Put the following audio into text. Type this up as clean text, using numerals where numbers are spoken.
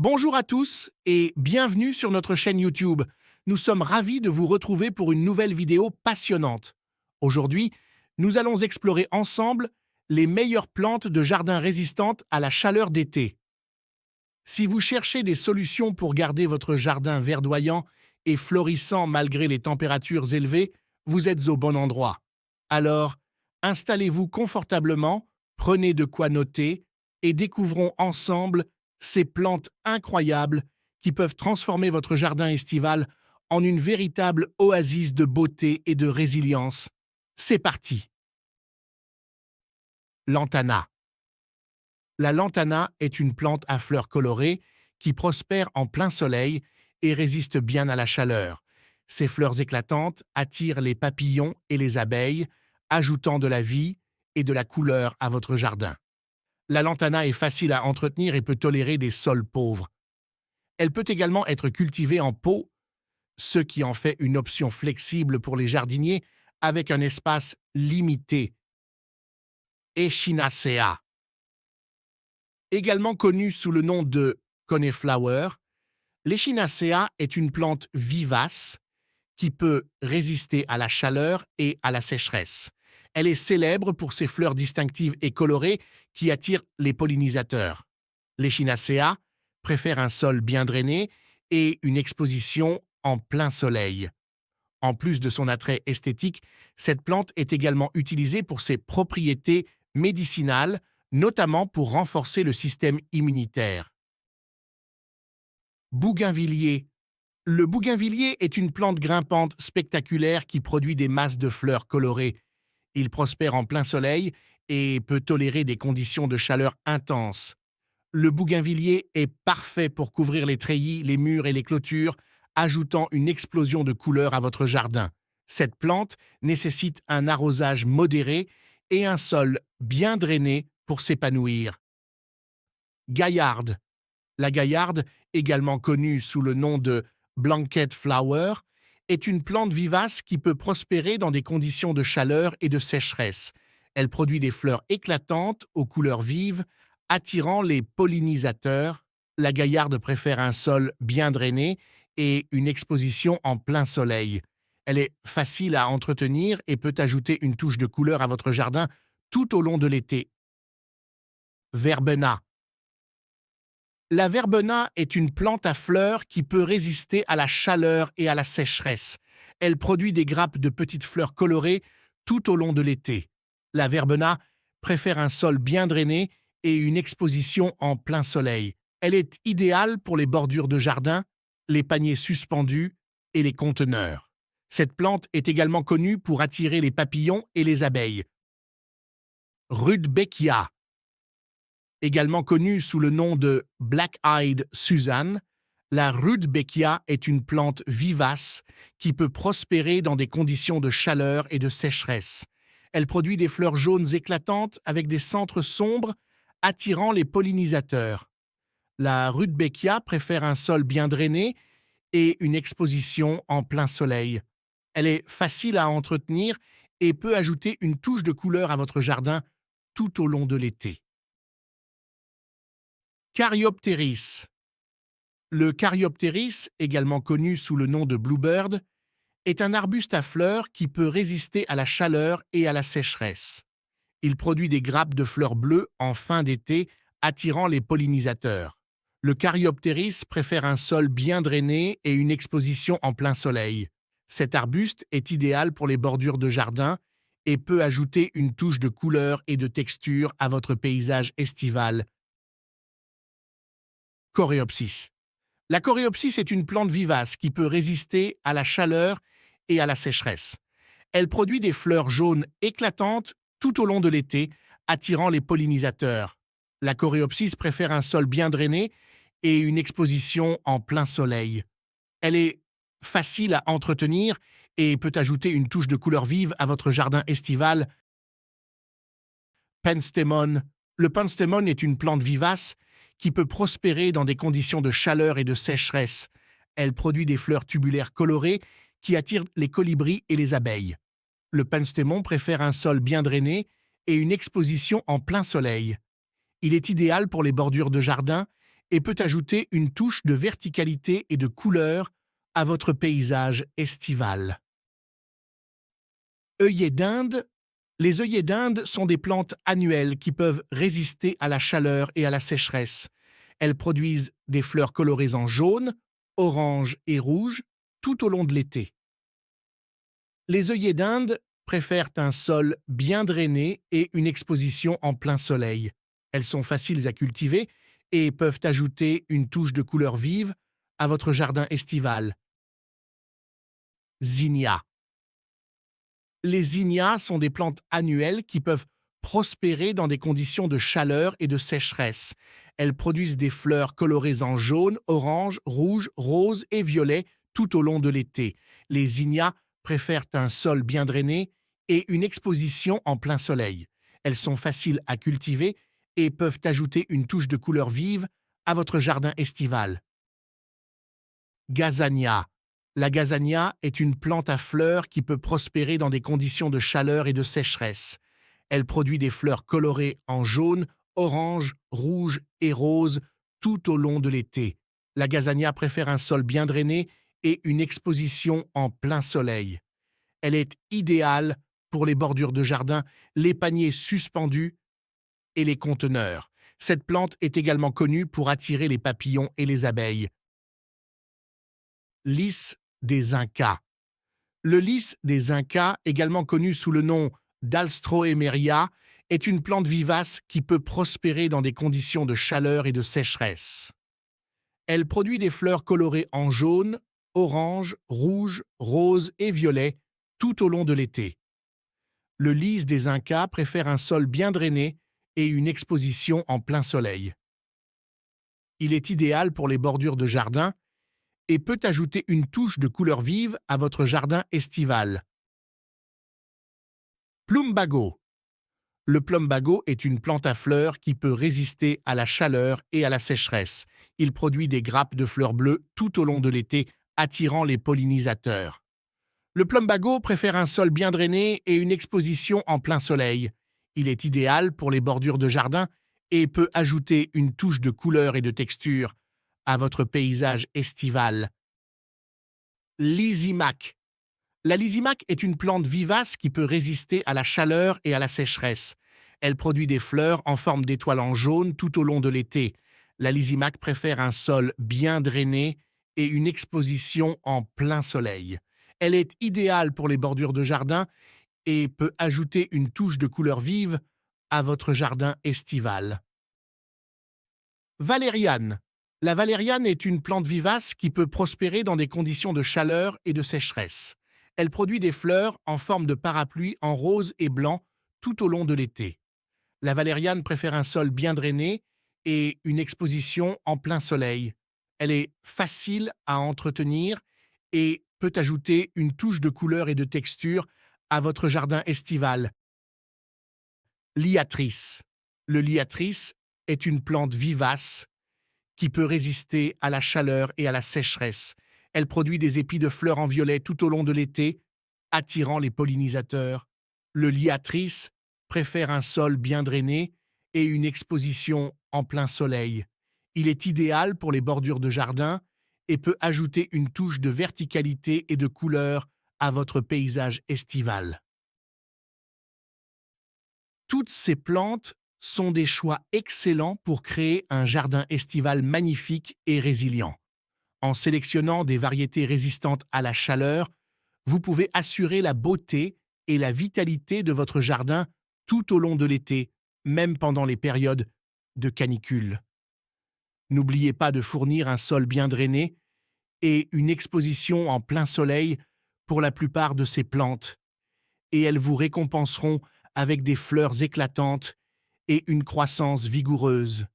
Bonjour à tous et bienvenue sur notre chaîne YouTube. Nous sommes ravis de vous retrouver pour une nouvelle vidéo passionnante. Aujourd'hui, nous allons explorer ensemble les meilleures plantes de jardin résistantes à la chaleur d'été. Si vous cherchez des solutions pour garder votre jardin verdoyant et florissant malgré les températures élevées, vous êtes au bon endroit. Alors, installez-vous confortablement, prenez de quoi noter et découvrons ensemble ces plantes incroyables qui peuvent transformer votre jardin estival en une véritable oasis de beauté et de résilience. C'est parti! Lantana. La lantana est une plante à fleurs colorées qui prospère en plein soleil et résiste bien à la chaleur. Ses fleurs éclatantes attirent les papillons et les abeilles, ajoutant de la vie et de la couleur à votre jardin. La lantana est facile à entretenir et peut tolérer des sols pauvres. Elle peut également être cultivée en pot, ce qui en fait une option flexible pour les jardiniers avec un espace limité. Echinacea. Également connue sous le nom de coneflower, l'Echinacea est une plante vivace qui peut résister à la chaleur et à la sécheresse. Elle est célèbre pour ses fleurs distinctives et colorées qui attirent les pollinisateurs. L'Echinacea préfère un sol bien drainé et une exposition en plein soleil. En plus de son attrait esthétique, cette plante est également utilisée pour ses propriétés médicinales, notamment pour renforcer le système immunitaire. Bougainvillier. Le bougainvillier est une plante grimpante spectaculaire qui produit des masses de fleurs colorées. Il prospère en plein soleil et peut tolérer des conditions de chaleur intenses. Le bougainvillier est parfait pour couvrir les treillis, les murs et les clôtures, ajoutant une explosion de couleurs à votre jardin. Cette plante nécessite un arrosage modéré et un sol bien drainé pour s'épanouir. Gaillarde. La gaillarde, également connue sous le nom de blanket flower, est une plante vivace qui peut prospérer dans des conditions de chaleur et de sécheresse. Elle produit des fleurs éclatantes aux couleurs vives, attirant les pollinisateurs. La gaillarde préfère un sol bien drainé et une exposition en plein soleil. Elle est facile à entretenir et peut ajouter une touche de couleur à votre jardin tout au long de l'été. Verbena. La verbena est une plante à fleurs qui peut résister à la chaleur et à la sécheresse. Elle produit des grappes de petites fleurs colorées tout au long de l'été. La verbena préfère un sol bien drainé et une exposition en plein soleil. Elle est idéale pour les bordures de jardin, les paniers suspendus et les conteneurs. Cette plante est également connue pour attirer les papillons et les abeilles. Rudbeckia. Également connue sous le nom de Black-Eyed Susan, la Rudbeckia est une plante vivace qui peut prospérer dans des conditions de chaleur et de sécheresse. Elle produit des fleurs jaunes éclatantes avec des centres sombres attirant les pollinisateurs. La Rudbeckia préfère un sol bien drainé et une exposition en plein soleil. Elle est facile à entretenir et peut ajouter une touche de couleur à votre jardin tout au long de l'été. Caryopteris. Le Caryopteris, également connu sous le nom de bluebird, est un arbuste à fleurs qui peut résister à la chaleur et à la sécheresse. Il produit des grappes de fleurs bleues en fin d'été, attirant les pollinisateurs. Le Caryopteris préfère un sol bien drainé et une exposition en plein soleil. Cet arbuste est idéal pour les bordures de jardin et peut ajouter une touche de couleur et de texture à votre paysage estival. Coréopsis. La coréopsis est une plante vivace qui peut résister à la chaleur et à la sécheresse. Elle produit des fleurs jaunes éclatantes tout au long de l'été, attirant les pollinisateurs. La coréopsis préfère un sol bien drainé et une exposition en plein soleil. Elle est facile à entretenir et peut ajouter une touche de couleur vive à votre jardin estival. Penstemon. Le penstemon est une plante vivace qui peut prospérer dans des conditions de chaleur et de sécheresse. Elle produit des fleurs tubulaires colorées qui attirent les colibris et les abeilles. Le penstemon préfère un sol bien drainé et une exposition en plein soleil. Il est idéal pour les bordures de jardin et peut ajouter une touche de verticalité et de couleur à votre paysage estival. Œillets d'Inde. Les œillets d'Inde sont des plantes annuelles qui peuvent résister à la chaleur et à la sécheresse. Elles produisent des fleurs colorées en jaune, orange et rouge tout au long de l'été. Les œillets d'Inde préfèrent un sol bien drainé et une exposition en plein soleil. Elles sont faciles à cultiver et peuvent ajouter une touche de couleur vive à votre jardin estival. Zinnia. Les zinnias sont des plantes annuelles qui peuvent prospérer dans des conditions de chaleur et de sécheresse. Elles produisent des fleurs colorées en jaune, orange, rouge, rose et violet tout au long de l'été. Les zinnias préfèrent un sol bien drainé et une exposition en plein soleil. Elles sont faciles à cultiver et peuvent ajouter une touche de couleur vive à votre jardin estival. Gazania. La gazania est une plante à fleurs qui peut prospérer dans des conditions de chaleur et de sécheresse. Elle produit des fleurs colorées en jaune, orange, rouge et rose tout au long de l'été. La gazania préfère un sol bien drainé et une exposition en plein soleil. Elle est idéale pour les bordures de jardin, les paniers suspendus et les conteneurs. Cette plante est également connue pour attirer les papillons et les abeilles. Lys des Incas. Le lys des Incas, également connu sous le nom d'Alstroemeria, est une plante vivace qui peut prospérer dans des conditions de chaleur et de sécheresse. Elle produit des fleurs colorées en jaune, orange, rouge, rose et violet tout au long de l'été. Le lys des Incas préfère un sol bien drainé et une exposition en plein soleil. Il est idéal pour les bordures de jardin et peut ajouter une touche de couleur vive à votre jardin estival. Plumbago. Le plumbago est une plante à fleurs qui peut résister à la chaleur et à la sécheresse. Il produit des grappes de fleurs bleues tout au long de l'été, attirant les pollinisateurs. Le plumbago préfère un sol bien drainé et une exposition en plein soleil. Il est idéal pour les bordures de jardin et peut ajouter une touche de couleur et de texture à votre paysage estival. Lysimaque. La lysimaque est une plante vivace qui peut résister à la chaleur et à la sécheresse. Elle produit des fleurs en forme d'étoiles en jaune tout au long de l'été. La lysimaque préfère un sol bien drainé et une exposition en plein soleil. Elle est idéale pour les bordures de jardin et peut ajouter une touche de couleur vive à votre jardin estival. Valériane. La valériane est une plante vivace qui peut prospérer dans des conditions de chaleur et de sécheresse. Elle produit des fleurs en forme de parapluie en rose et blanc tout au long de l'été. La valériane préfère un sol bien drainé et une exposition en plein soleil. Elle est facile à entretenir et peut ajouter une touche de couleur et de texture à votre jardin estival. Liatrice. Le liatrice est une plante vivace qui peut résister à la chaleur et à la sécheresse. Elle produit des épis de fleurs en violet tout au long de l'été, attirant les pollinisateurs. Le liatrice préfère un sol bien drainé et une exposition en plein soleil. Il est idéal pour les bordures de jardin et peut ajouter une touche de verticalité et de couleur à votre paysage estival. Toutes ces plantes sont des choix excellents pour créer un jardin estival magnifique et résilient. En sélectionnant des variétés résistantes à la chaleur, vous pouvez assurer la beauté et la vitalité de votre jardin tout au long de l'été, même pendant les périodes de canicule. N'oubliez pas de fournir un sol bien drainé et une exposition en plein soleil pour la plupart de ces plantes, et elles vous récompenseront avec des fleurs éclatantes et une croissance vigoureuse.